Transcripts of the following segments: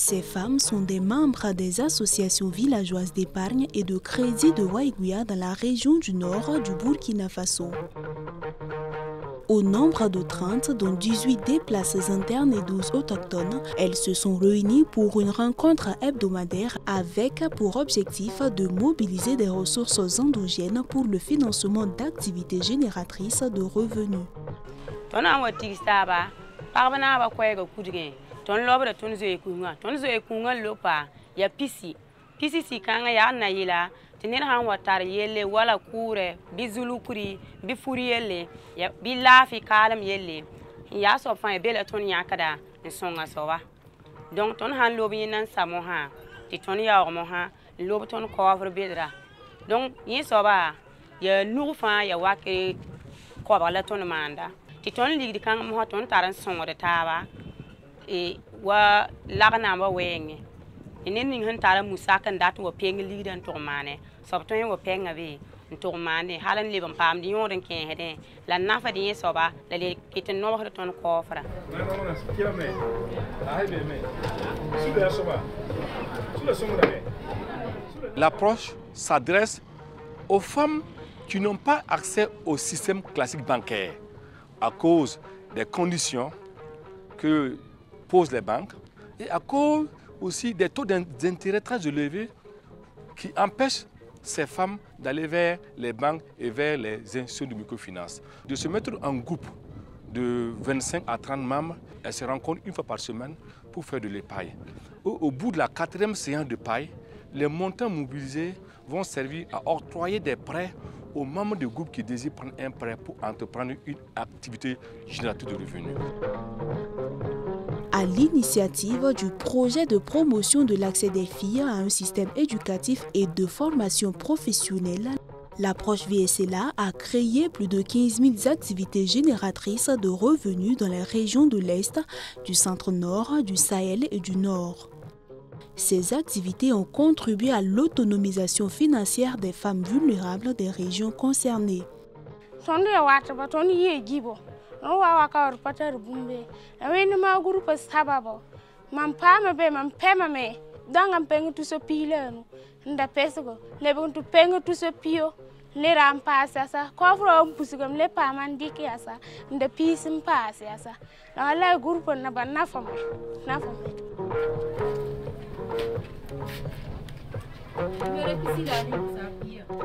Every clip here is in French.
Ces femmes sont des membres des associations villageoises d'épargne et de crédit de Waïgouya dans la région du nord du Burkina Faso. Au nombre de 30, dont 18 des places internes et 12 autochtones, elles se sont réunies pour une rencontre hebdomadaire avec pour objectif de mobiliser des ressources endogènes pour le financement d'activités génératrices de revenus. Tenir han watar yelle wala kure bi zulukuri bi furiyelle ya bi lafi kalam yelle ya so fa be la ton yakada en songa sowa donc ton han lobi nan samoha ti ton ya mo ha lobi ton couvre bedra donc yi soba ya nu fa ya wake ko bala ton manda ti ton ligdi kan mo ton taran songo de tawa e wa lagna ba wenge inin hin tara musakan datu wa peng lidan to mane sobton wa penga be to mane halan liban pam di yoren ken hede la nafa di soba la le kiten no wa ton kofra L'approche s'adresse aux femmes qui n'ont pas accès au système classique bancaire à cause des conditions que posent les banques et à cause aussi des taux d'intérêt très élevés qui empêchent ces femmes d'aller vers les banques et vers les institutions de microfinance. De se mettre en groupe de 25 à 30 membres, elles se rencontrent une fois par semaine pour faire de l'épargne. Au bout de la 4e séance de paille, les montants mobilisés vont servir à octroyer des prêts aux membres du groupe qui désirent prendre un prêt pour entreprendre une activité génératrice de revenus. À l'initiative du projet de promotion de l'accès des filles à un système éducatif et de formation professionnelle, l'approche VSLA a créé plus de 15 000 activités génératrices de revenus dans les régions de l'Est, du centre-nord, du Sahel et du Nord. Ces activités ont contribué à l'autonomisation financière des femmes vulnérables des régions concernées. No wa ka reporter bumbe na we ni ma groupe sababo mam pama be mam pema me dangam peng tu so pilenu nda pesgo le bon tu peng tu so pio le ram passa sa ko fro pusigam le paman diki asa nda pisim pass asa na la groupe na ba na fam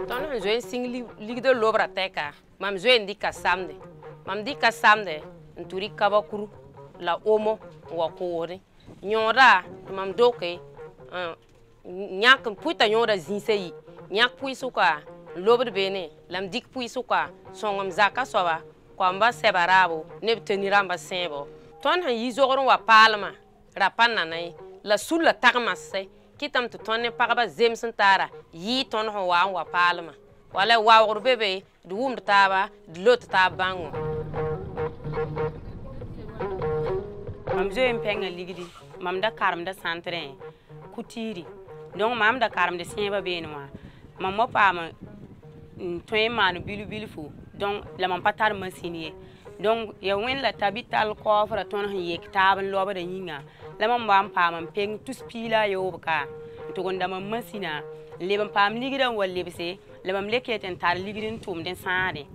ton zo sing ligdo lobra teka mam zo indika samde mam di kasamde nturi kabakuru la omo wa kore nyora mam doke nyak puita nyora zinsei nyak puisuka lobre bene lam dik puisuka songam zaka soba kwamba sebarabo nebteniramba sebo ton han yizoron wa palma rapanna nay la sulla tagmasse kitam to tonne pagaba zemsen tara yi ton ho wa palma wala wa bebe duum taba dlot tabango mam zo en penga ligidi mam da karam da centre kutiri donc mam da karam de sien ba benwa mam mo pa ma toy manu bilu fu donc la mam patar machine donc ya wen la tabital ko fra ton han yek taban loba da yinga la mam bam pa mam peng tous pila yo ka to gonda mam machine le bam pam ligidan walle bese le mam leketen tar ligidin tum den saade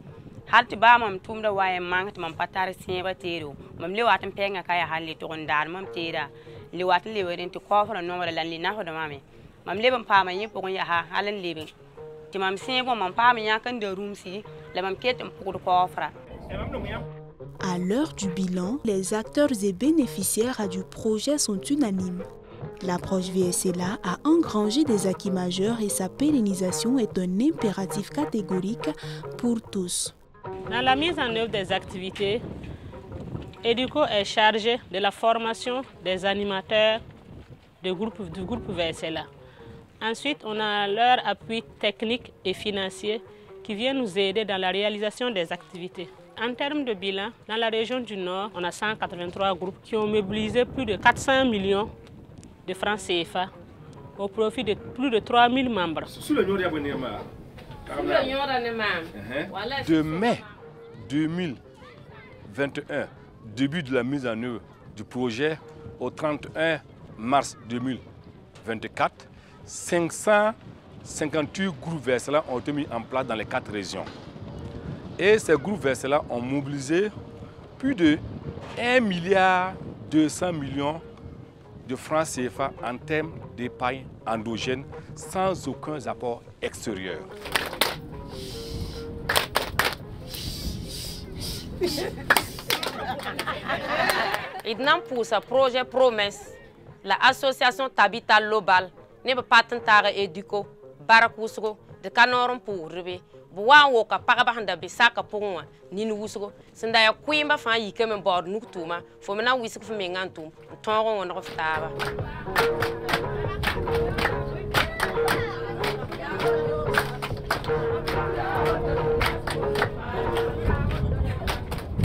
halti ba mam tumda waye mangat mam patar seba tero mam le watam penga kaya halle to gondar mam tera le watam le weden to kofra no wala lan li na hodo mame mam le bam pama yin pokon ya ha halan lebe ti mam sebo mam pama nya kan de roomsi le mam ketem pour kofra. À l'heure du bilan, les acteurs et bénéficiaires du projet sont unanimes. L'approche VSLA a engrangé des acquis majeurs et sa pérennisation est un impératif catégorique pour tous. Dans la mise en œuvre des activités, EDUCO est chargé de la formation des animateurs du groupe VSLA. Ensuite, on a leur appui technique et financier qui vient nous aider dans la réalisation des activités. En termes de bilan, dans la région du Nord, on a 183 groupes qui ont mobilisé plus de 400 millions de francs CFA au profit de plus de 3000 membres. De mai 2021, début de la mise en œuvre du projet, au 31 mars 2024, 558 groupes Vercellent ont été mis en place dans les 4 régions. Et ces groupes Vercellent ont mobilisé plus de 1,2 milliard de francs CFA en termes d'épargne endogène sans aucun apport extérieur. Idnam pour ce projet promesse, l'association Tabita Global n'est pas tentare éduco, barakusco, de canoron pour rebe, bois woka parabanda bisaka pour moi, ni nous wusco, senda ya quimba fan yi kemen bord nuktuma, faut maintenant wisque for mengantum, ton on refstava.